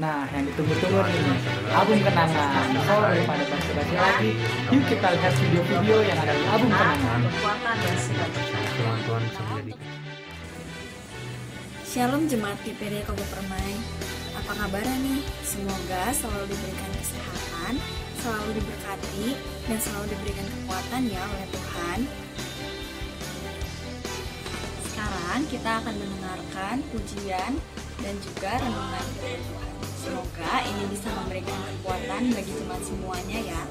Nah, yang ditunggu-tunggu nih, album kenangan. So, daripada basa-basi lagi, yuk kita lihat video-video yang ada di album kenangan. Kekuatan dan sukacita. Shalom Jemaat GPD Kogo Permai. Apa kabarnya nih? Semoga selalu diberikan kesehatan, selalu diberkati, dan selalu diberikan kekuatan ya oleh Tuhan. Sekarang kita akan mendengarkan pujian dan juga renungan firman Tuhan. Semoga ini bisa memberikan kekuatan bagi jemaat semuanya ya.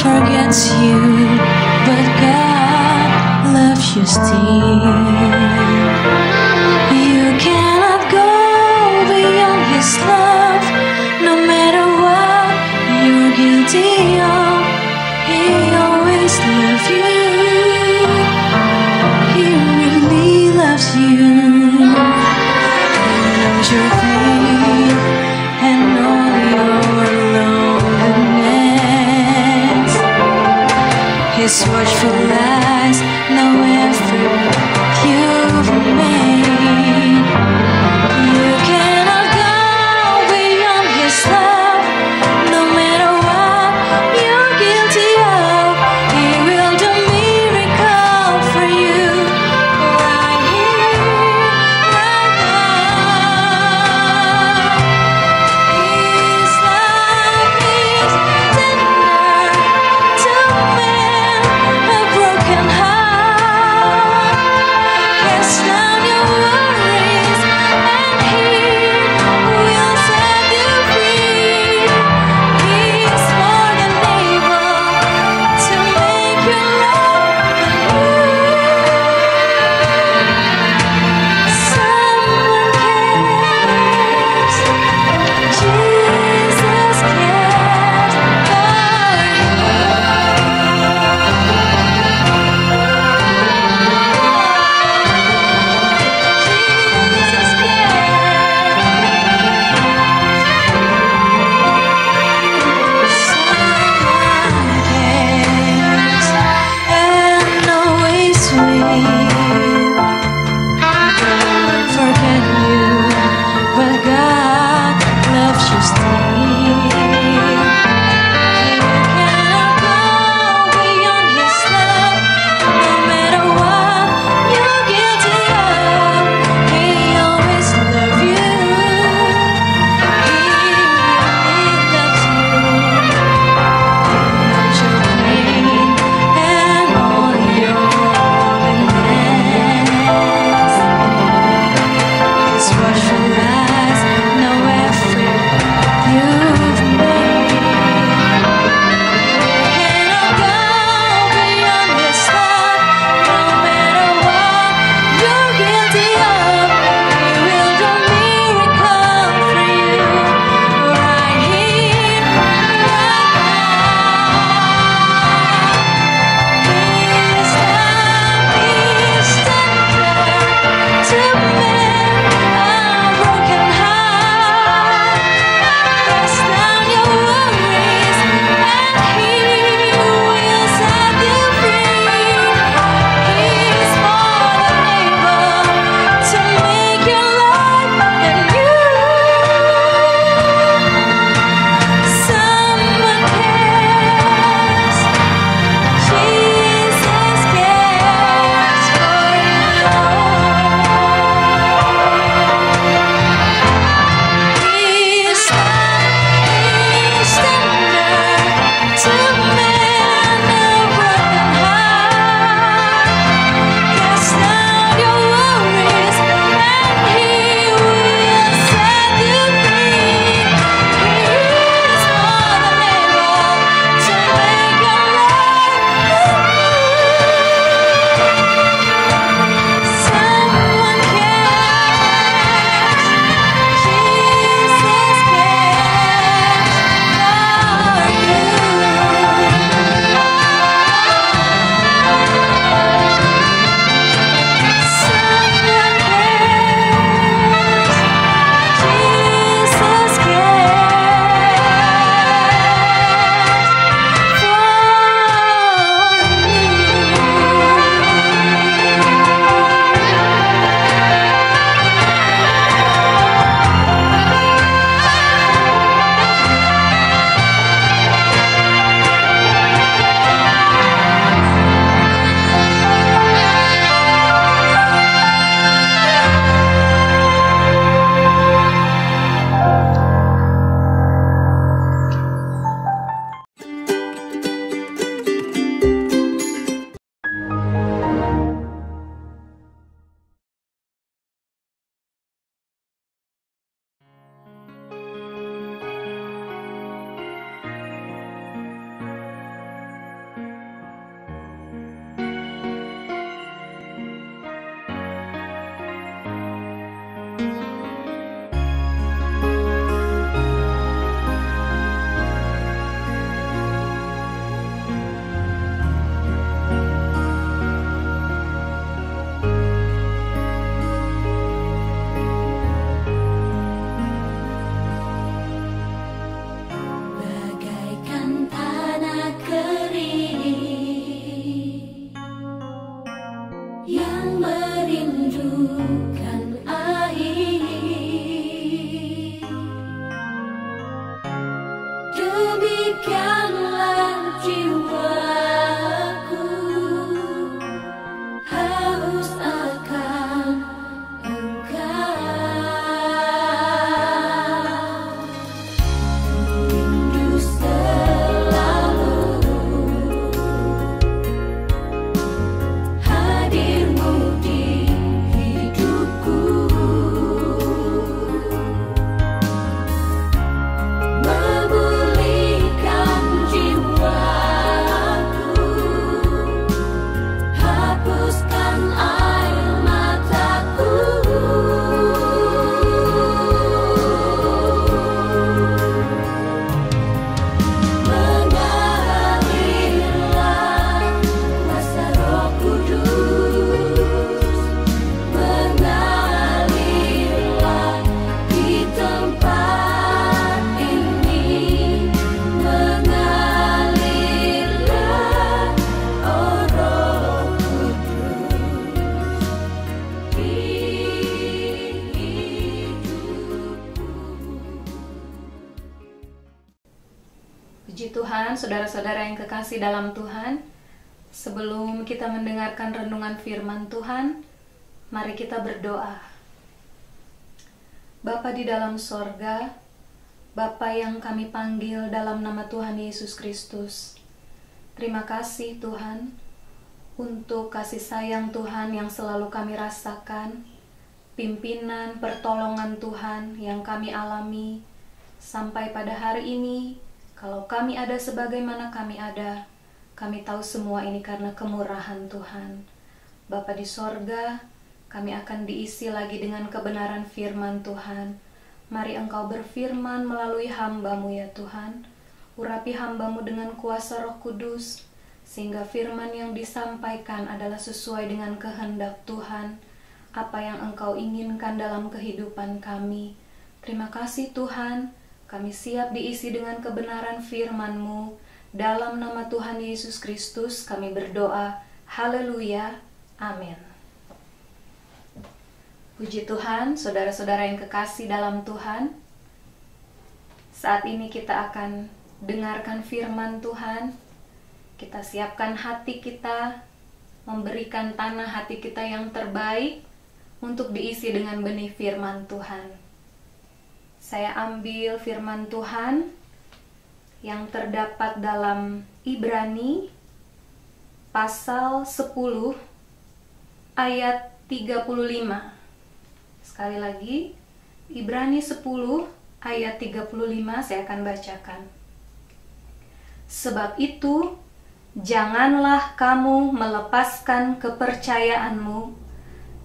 Forgets you, but God loves you still. You cannot go beyond His love, no matter what you're guilty of. He always loves you. He really loves you. He knows your pain and all your loneliness. His watchful eyes know every you've made. You cannot go beyond His love, no matter what you're guilty of. He will do miracle for you right here, right now. His love is tender to men. Tuhan, saudara-saudara yang kekasih dalam Tuhan, sebelum kita mendengarkan renungan firman Tuhan, mari kita berdoa. Bapa di dalam sorga, Bapa yang kami panggil dalam nama Tuhan Yesus Kristus, terima kasih Tuhan untuk kasih sayang Tuhan yang selalu kami rasakan, pimpinan, pertolongan Tuhan yang kami alami sampai pada hari ini. Kalau kami ada sebagaimana kami ada, kami tahu semua ini karena kemurahan Tuhan. Bapa di sorga, kami akan diisi lagi dengan kebenaran firman Tuhan. Mari Engkau berfirman melalui hamba-Mu ya Tuhan. Urapi hamba-Mu dengan kuasa Roh Kudus, sehingga firman yang disampaikan adalah sesuai dengan kehendak Tuhan, apa yang Engkau inginkan dalam kehidupan kami. Terima kasih Tuhan, kami siap diisi dengan kebenaran firman-Mu. Dalam nama Tuhan Yesus Kristus kami berdoa. Haleluya. Amin. Puji Tuhan, saudara-saudara yang kekasih dalam Tuhan. Saat ini kita akan dengarkan firman Tuhan. Kita siapkan hati kita, memberikan tanah hati kita yang terbaik untuk diisi dengan benih firman Tuhan. Saya ambil firman Tuhan yang terdapat dalam Ibrani pasal 10 ayat 35. Sekali lagi, Ibrani 10 ayat 35 saya akan bacakan. Sebab itu, janganlah kamu melepaskan kepercayaanmu,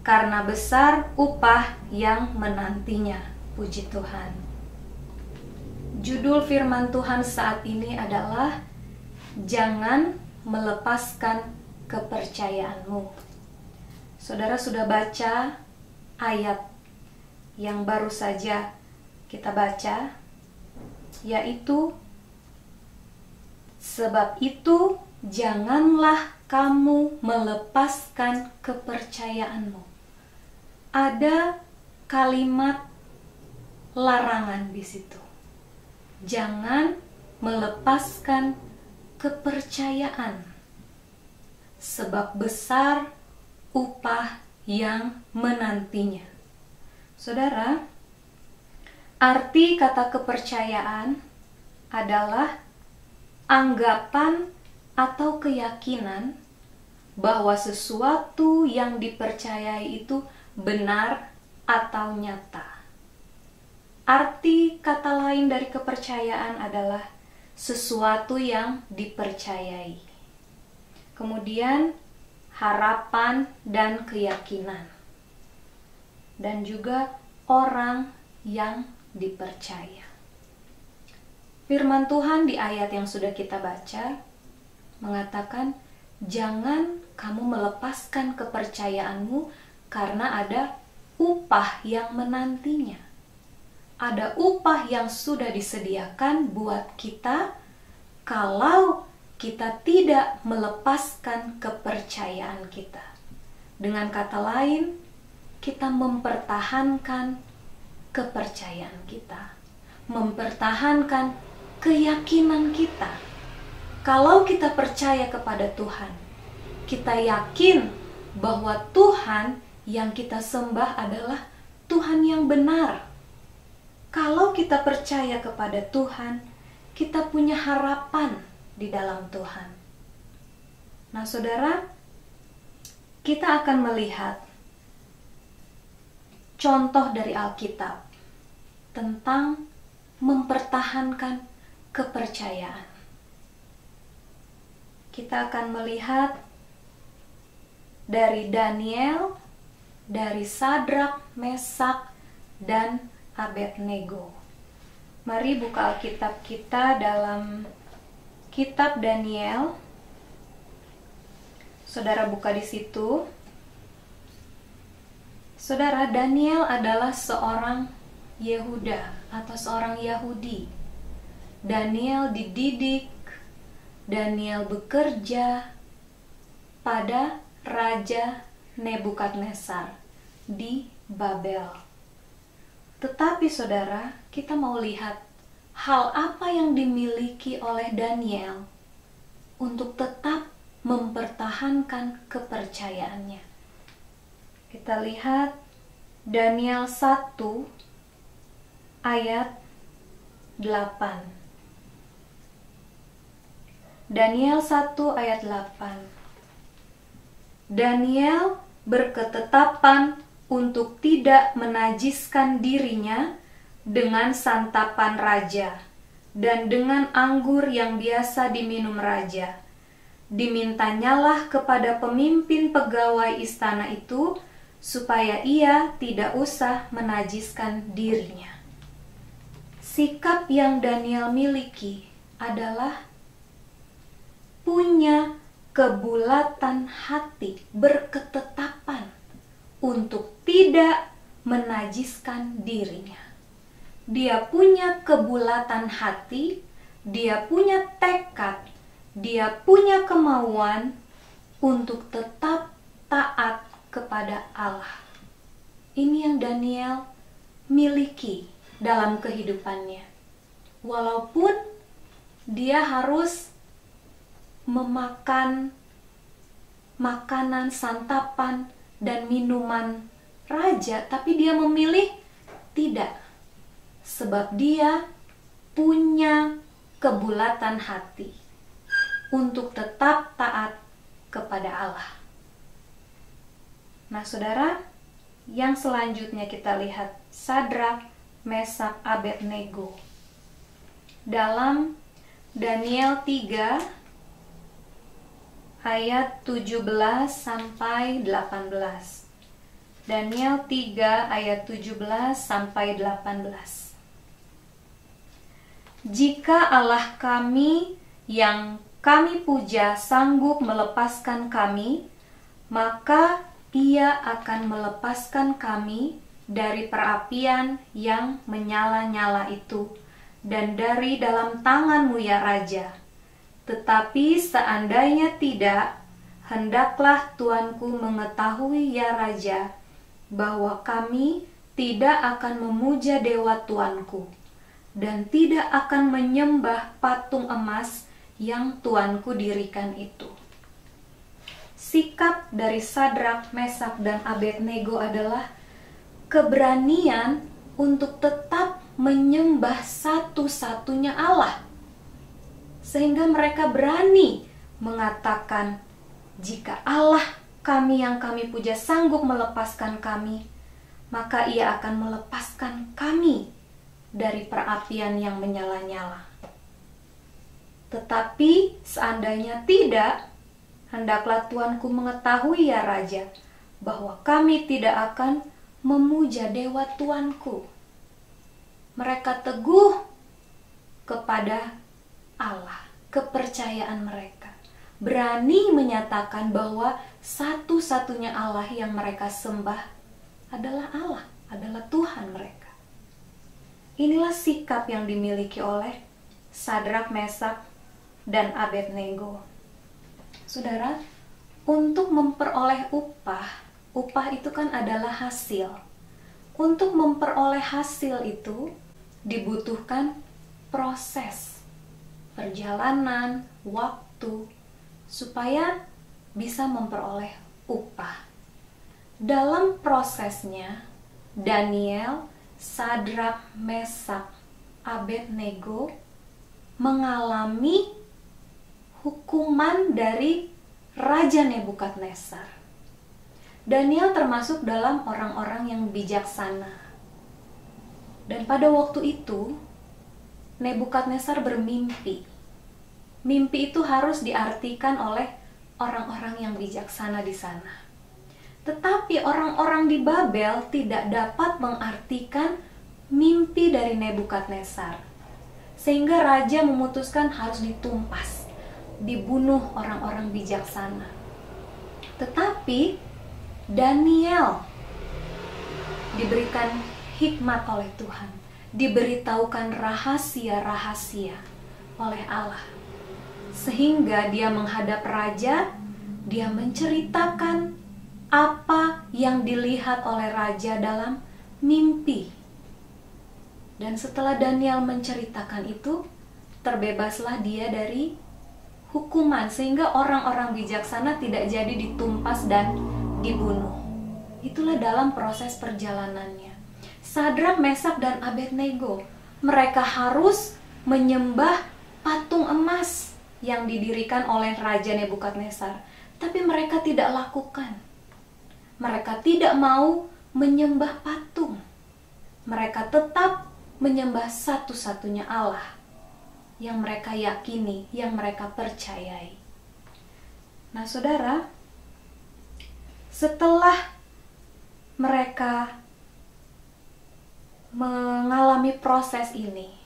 karena besar upah yang menantinya. Puji Tuhan. Judul firman Tuhan saat ini adalah jangan melepaskan kepercayaanmu. Saudara sudah baca ayat yang baru saja kita baca, yaitu sebab itu janganlah kamu melepaskan kepercayaanmu. Ada kalimat larangan di situ. Jangan melepaskan kepercayaan, sebab besar upah yang menantinya. Saudara, arti kata kepercayaan adalah anggapan atau keyakinan bahwa sesuatu yang dipercayai itu benar atau nyata. Arti kata lain dari kepercayaan adalah sesuatu yang dipercayai. Kemudian harapan dan keyakinan. Dan juga orang yang dipercaya. Firman Tuhan di ayat yang sudah kita baca mengatakan, jangan kamu melepaskan kepercayaanmu karena ada upah yang menantinya. Ada upah yang sudah disediakan buat kita kalau kita tidak melepaskan kepercayaan kita. Dengan kata lain, kita mempertahankan kepercayaan kita, mempertahankan keyakinan kita. Kalau kita percaya kepada Tuhan, kita yakin bahwa Tuhan yang kita sembah adalah Tuhan yang benar. Kalau kita percaya kepada Tuhan, kita punya harapan di dalam Tuhan. Nah, saudara, kita akan melihat contoh dari Alkitab tentang mempertahankan kepercayaan. Kita akan melihat dari Daniel, dari Sadrak, Mesak, dan Abednego. Mari buka Alkitab kita dalam kitab Daniel. Saudara buka di situ. Saudara, Daniel adalah seorang Yehuda atau seorang Yahudi. Daniel dididik, Daniel bekerja pada Raja Nebukadnezar di Babel. Tetapi saudara, kita mau lihat hal apa yang dimiliki oleh Daniel untuk tetap mempertahankan kepercayaannya. Kita lihat Daniel 1 ayat 8. Daniel 1 ayat 8. Daniel berketetapan untuk tidak menajiskan dirinya dengan santapan raja dan dengan anggur yang biasa diminum raja. Dimintanyalah kepada pemimpin pegawai istana itu supaya ia tidak usah menajiskan dirinya. Sikap yang Daniel miliki adalah punya kebulatan hati, berketetapan untuk tidak menajiskan dirinya. Dia punya kebulatan hati, dia punya tekad, dia punya kemauan untuk tetap taat kepada Allah. Ini yang Daniel miliki dalam kehidupannya. Walaupun dia harus memakan makanan, santapan, dan minuman raja, tapi dia memilih tidak. Sebab dia punya kebulatan hati untuk tetap taat kepada Allah. Nah, saudara, yang selanjutnya kita lihat Sadrak, Mesak, Abednego. Dalam Daniel 3 ayat 17 sampai 18. Daniel 3 ayat 17 sampai 18. Jika Allah kami yang kami puja sanggup melepaskan kami, maka Ia akan melepaskan kami dari perapian yang menyala-nyala itu dan dari dalam tangan-Mu ya Raja. Tetapi seandainya tidak, hendaklah tuanku mengetahui ya Raja, bahwa kami tidak akan memuja dewa tuanku, dan tidak akan menyembah patung emas yang tuanku dirikan itu. Sikap dari Sadrak, Mesak, dan Abednego adalah keberanian untuk tetap menyembah satu-satunya Allah. Sehingga mereka berani mengatakan, jika Allah kami yang kami puja sanggup melepaskan kami, maka Ia akan melepaskan kami dari perapian yang menyala-nyala. Tetapi seandainya tidak, hendaklah tuanku mengetahui ya Raja, bahwa kami tidak akan memuja dewa tuanku. Mereka teguh kepada Allah, kepercayaan mereka. Berani menyatakan bahwa satu-satunya Allah yang mereka sembah adalah Allah, adalah Tuhan mereka. Inilah sikap yang dimiliki oleh Sadrak, Mesak, dan Abednego. Saudara, untuk memperoleh upah itu kan adalah hasil. Untuk memperoleh hasil itu dibutuhkan proses, perjalanan, waktu, supaya bisa memperoleh upah. Dalam prosesnya, Daniel, Sadrak, Mesak, Abednego mengalami hukuman dari Raja Nebukadnezar. Daniel termasuk dalam orang-orang yang bijaksana. Dan pada waktu itu, Nebukadnezar bermimpi. Mimpi itu harus diartikan oleh orang-orang yang bijaksana di sana. Tetapi orang-orang di Babel tidak dapat mengartikan mimpi dari Nebukadnezar. Sehingga raja memutuskan harus ditumpas, dibunuh orang-orang bijaksana. Tetapi Daniel diberikan hikmat oleh Tuhan, diberitahukan rahasia-rahasia oleh Allah. Sehingga dia menghadap raja, dia menceritakan apa yang dilihat oleh raja dalam mimpi. Dan setelah Daniel menceritakan itu, terbebaslah dia dari hukuman, sehingga orang-orang bijaksana tidak jadi ditumpas dan dibunuh. Itulah dalam proses perjalanannya. Sadrak, Mesak, dan Abednego, mereka harus menyembah patung emas yang didirikan oleh Raja Nebukadnezar. Tapi mereka tidak lakukan. Mereka tidak mau menyembah patung. Mereka tetap menyembah satu-satunya Allah yang mereka yakini, yang mereka percayai. Nah, saudara, setelah mereka mengalami proses ini,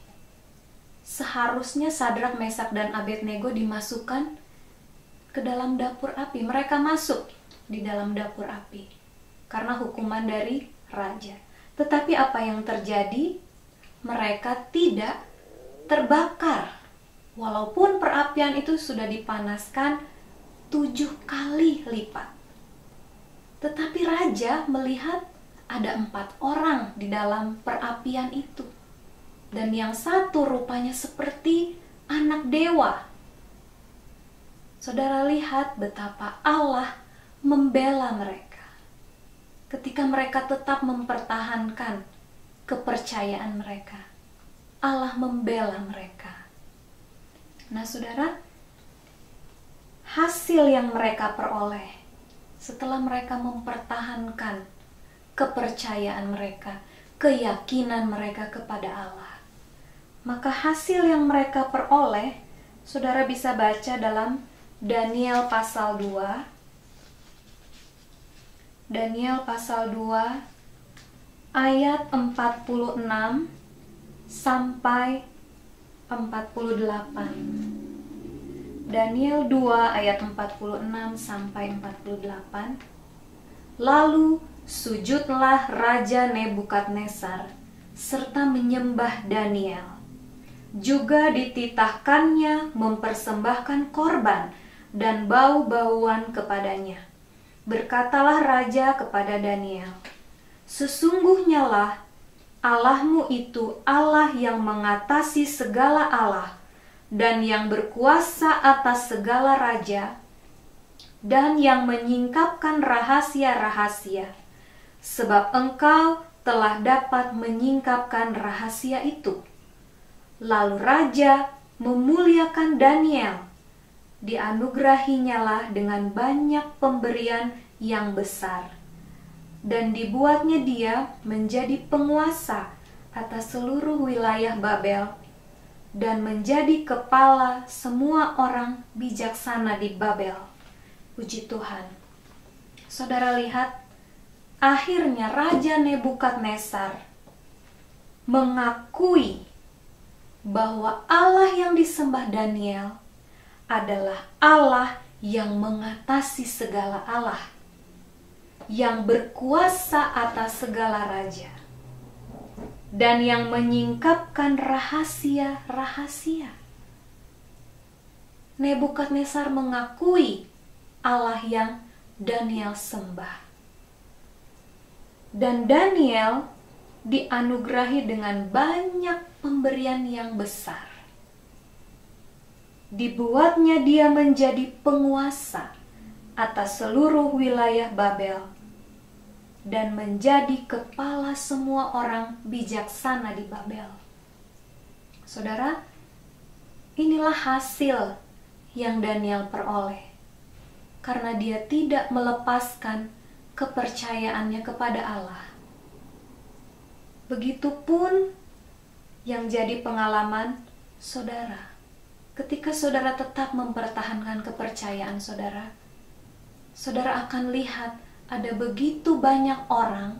seharusnya Sadrak, Mesak, dan Abednego dimasukkan ke dalam dapur api. Mereka masuk di dalam dapur api karena hukuman dari raja. Tetapi apa yang terjadi? Mereka tidak terbakar. Walaupun perapian itu sudah dipanaskan 7 kali lipat. Tetapi raja melihat ada 4 orang di dalam perapian itu. Dan yang satu rupanya seperti anak dewa. Saudara lihat betapa Allah membela mereka. Ketika mereka tetap mempertahankan kepercayaan mereka, Allah membela mereka. Nah, saudara, hasil yang mereka peroleh setelah mereka mempertahankan kepercayaan mereka, keyakinan mereka kepada Allah, maka hasil yang mereka peroleh, saudara bisa baca dalam Daniel pasal 2. Daniel pasal 2 ayat 46 sampai 48. Daniel 2 ayat 46 sampai 48. Lalu sujudlah Raja Nebukadnezar serta menyembah Daniel. Juga dititahkannya mempersembahkan korban dan bau-bauan kepadanya. Berkatalah raja kepada Daniel, sesungguhnya lah Allahmu itu Allah yang mengatasi segala Allah dan yang berkuasa atas segala raja dan yang menyingkapkan rahasia-rahasia, sebab engkau telah dapat menyingkapkan rahasia itu. Lalu raja memuliakan Daniel, dianugerahinyalah dengan banyak pemberian yang besar, dan dibuatnya dia menjadi penguasa atas seluruh wilayah Babel, dan menjadi kepala semua orang bijaksana di Babel. Puji Tuhan. Saudara lihat, akhirnya Raja Nebukadnezar mengakui bahwa Allah yang disembah Daniel adalah Allah yang mengatasi segala Allah, yang berkuasa atas segala raja, dan yang menyingkapkan rahasia-rahasia. Nebukadnezar mengakui Allah yang Daniel sembah. Dan Daniel dianugerahi dengan banyak pemberian yang besar. Dibuatnya dia menjadi penguasa atas seluruh wilayah Babel dan menjadi kepala semua orang bijaksana di Babel. Saudara, inilah hasil yang Daniel peroleh karena dia tidak melepaskan kepercayaannya kepada Allah. Begitupun yang jadi pengalaman saudara. Ketika saudara tetap mempertahankan kepercayaan saudara, saudara akan lihat ada begitu banyak orang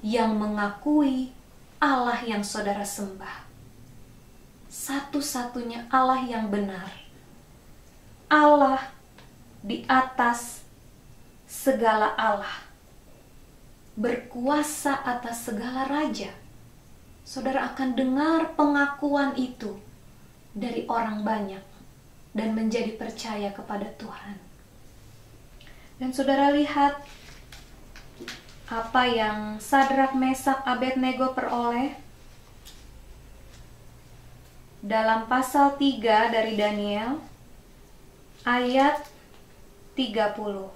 yang mengakui Allah yang saudara sembah. Satu-satunya Allah yang benar. Allah di atas segala Allah. Berkuasa atas segala raja. Saudara akan dengar pengakuan itu dari orang banyak dan menjadi percaya kepada Tuhan. Dan saudara lihat apa yang Sadrak, Mesak, Abednego peroleh. dalam pasal 3 dari Daniel ayat 30.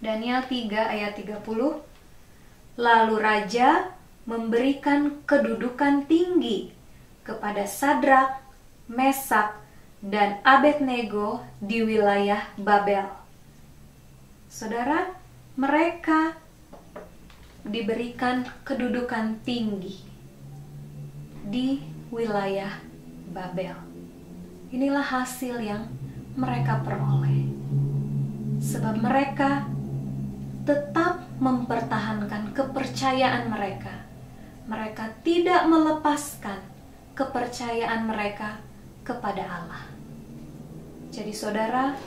Daniel 3 ayat 30. Lalu raja memberikan kedudukan tinggi kepada Sadrak, Mesak, dan Abednego di wilayah Babel. Saudara, mereka diberikan kedudukan tinggi di wilayah Babel. Inilah hasil yang mereka peroleh, sebab mereka tetap mempertahankan kepercayaan mereka. Mereka tidak melepaskan kepercayaan mereka kepada Allah. Jadi saudara,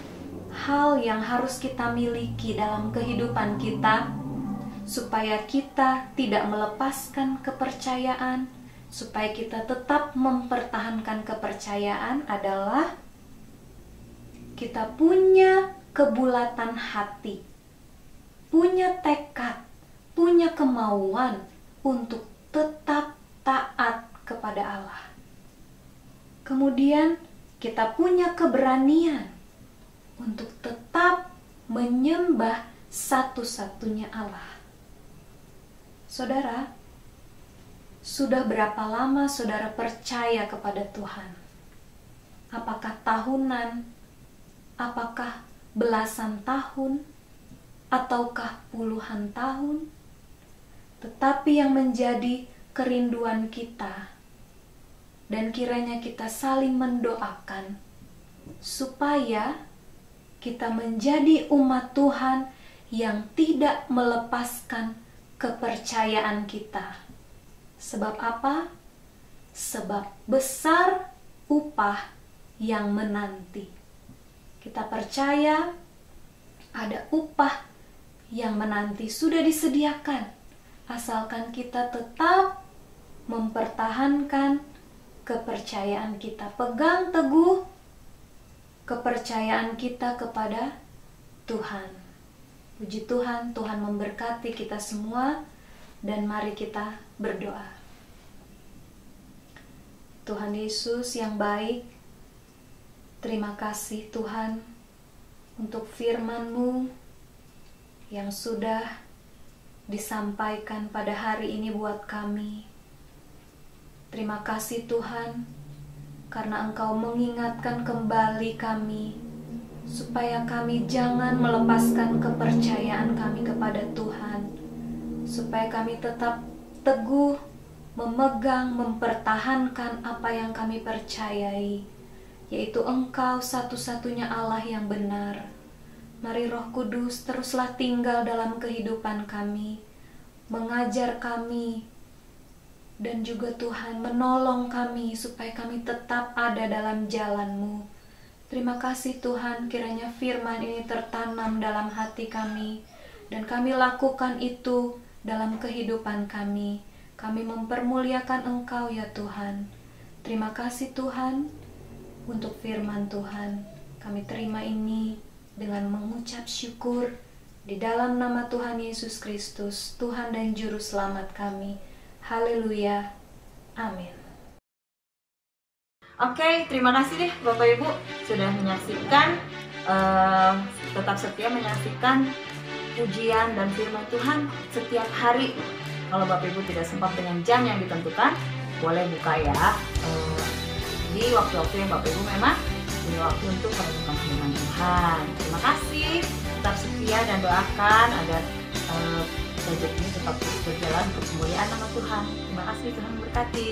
hal yang harus kita miliki dalam kehidupan kita supaya kita tidak melepaskan kepercayaan, supaya kita tetap mempertahankan kepercayaan adalah kita punya kebulatan hati, punya tekad, punya kemauan untuk tetap taat kepada Allah. Kemudian kita punya keberanian untuk tetap menyembah satu-satunya Allah. Saudara, sudah berapa lama saudara percaya kepada Tuhan? Apakah tahunan? Apakah belasan tahun? Ataukah puluhan tahun? Tetapi yang menjadi kerinduan kita, dan kiranya kita saling mendoakan supaya kita menjadi umat Tuhan yang tidak melepaskan kepercayaan kita. Sebab apa? Sebab besar upah yang menanti. Kita percaya ada upah yang menanti, sudah disediakan, asalkan kita tetap mempertahankan kepercayaan kita, pegang teguh kepercayaan kita kepada Tuhan. Puji Tuhan, Tuhan memberkati kita semua, dan mari kita berdoa. Tuhan Yesus yang baik, terima kasih Tuhan untuk firman-Mu yang sudah disampaikan pada hari ini buat kami. Terima kasih Tuhan, karena Engkau mengingatkan kembali kami, supaya kami jangan melepaskan kepercayaan kami kepada Tuhan, supaya kami tetap teguh, memegang, mempertahankan apa yang kami percayai, yaitu Engkau satu-satunya Allah yang benar. Mari Roh Kudus teruslah tinggal dalam kehidupan kami, mengajar kami, dan juga Tuhan menolong kami supaya kami tetap ada dalam jalan-Mu. Terima kasih Tuhan, kiranya firman ini tertanam dalam hati kami, dan kami lakukan itu dalam kehidupan kami. Kami mempermuliakan Engkau ya Tuhan. Terima kasih Tuhan untuk firman Tuhan. Kami terima ini dengan mengucap syukur di dalam nama Tuhan Yesus Kristus, Tuhan dan Juru Selamat kami. Haleluya. Amin. Oke, terima kasih deh Bapak Ibu sudah menyaksikan, tetap setia menyaksikan pujian dan firman Tuhan setiap hari. Kalau Bapak Ibu tidak sempat dengan jam yang ditentukan, boleh buka ya di waktu-waktu yang Bapak Ibu memang punya waktu untuk merenungkan firman Tuhan. Terima kasih, tetap setia dan doakan agar proyek ini tetap terus berjalan untuk kemuliaan nama Tuhan. Terima kasih, Tuhan memberkati.